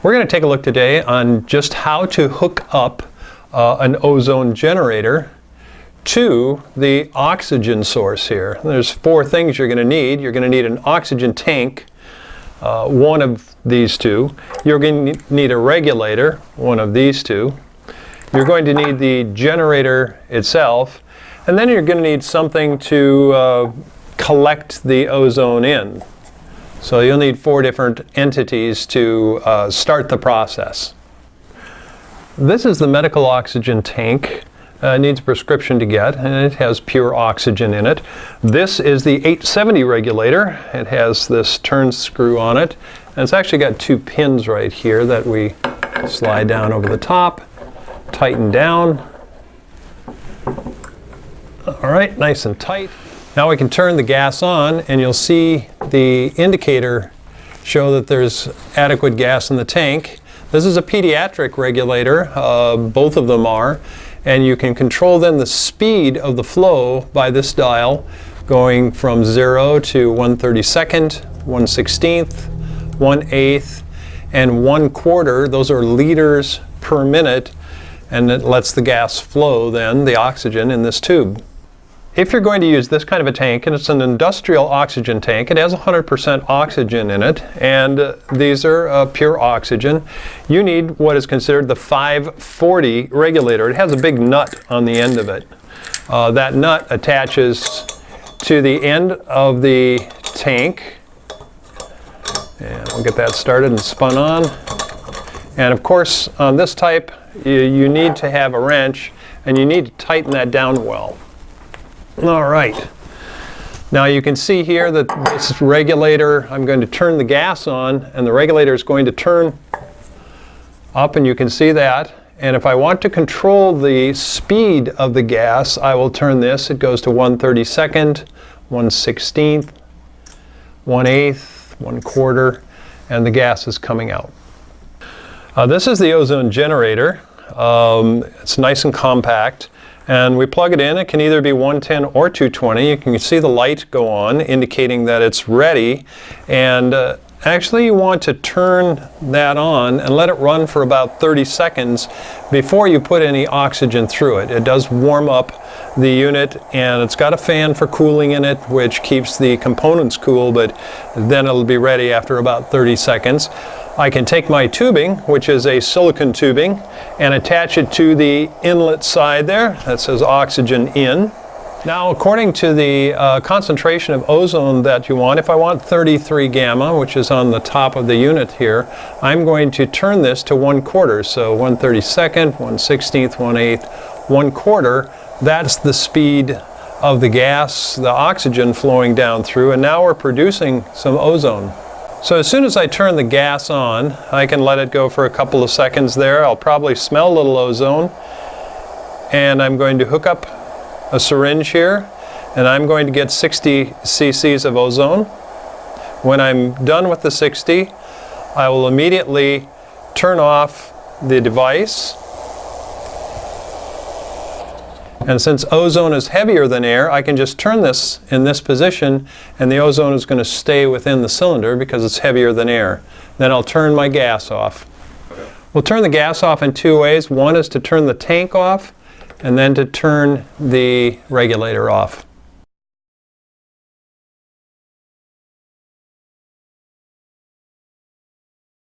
We're going to take a look today on just how to hook up an ozone generator to the oxygen source here. There's four things you're going to need. You're going to need an oxygen tank, one of these two. You're going to need a regulator, one of these two. You're going to need the generator itself, and then you're going to need something to collect the ozone in. So you'll need four different entities to start the process. This is the medical oxygen tank. It needs a prescription to get, and it has pure oxygen in it. This is the 870 regulator. It has this turn screw on it, and it's actually got two pins right here that we slide down over the top, tighten down. All right, nice and tight. Now we can turn the gas on, and you'll see the indicator show that there's adequate gas in the tank. This is a pediatric regulator, both of them are, and you can control then the speed of the flow by this dial, going from 0 to 1/32, 1/16, 1/8, and 1/4. Those are liters per minute, and it lets the gas flow then, the oxygen, in this tube. If you're going to use this kind of a tank, and it's an industrial oxygen tank, it has 100% oxygen in it, and these are pure oxygen. You need what is considered the 540 regulator. It has a big nut on the end of it. That nut attaches to the end of the tank, and we'll get that started and spun on. And of course, on this type, you need to have a wrench, and you need to tighten that down well. All right, now you can see here that this regulator, I'm going to turn the gas on, and the regulator is going to turn up, and you can see that. And if I want to control the speed of the gas, I will turn this. It goes to 1/32, 1/16, 1/8, 1/4, and the gas is coming out. This is the ozone generator. It's nice and compact. And we plug it in. It can either be 110 or 220. You can see the light go on, indicating that it's ready. And actually you want to turn that on and let it run for about 30 seconds before you put any oxygen through it. It does warm up the unit, and it's got a fan for cooling in it, which keeps the components cool, but then it'll be ready after about 30 seconds. I can take my tubing, which is a silicone tubing, and attach it to the inlet side there that says oxygen in. Now, according to the concentration of ozone that you want, if I want 33 gamma, which is on the top of the unit here, I'm going to turn this to 1/4. So 1/32, 1/16, 1/8, 1/4. That's the speed of the gas, the oxygen flowing down through, and now we're producing some ozone. So as soon as I turn the gas on, I can let it go for a couple of seconds there. I'll probably smell a little ozone, and I'm going to hook up a syringe here, and I'm going to get 60 cc's of ozone. When I'm done with the 60, I will immediately turn off the device. And since ozone is heavier than air, I can just turn this in this position, and the ozone is going to stay within the cylinder because it's heavier than air. Then I'll turn my gas off. We'll turn the gas off in two ways. One is to turn the tank off, and then to turn the regulator off.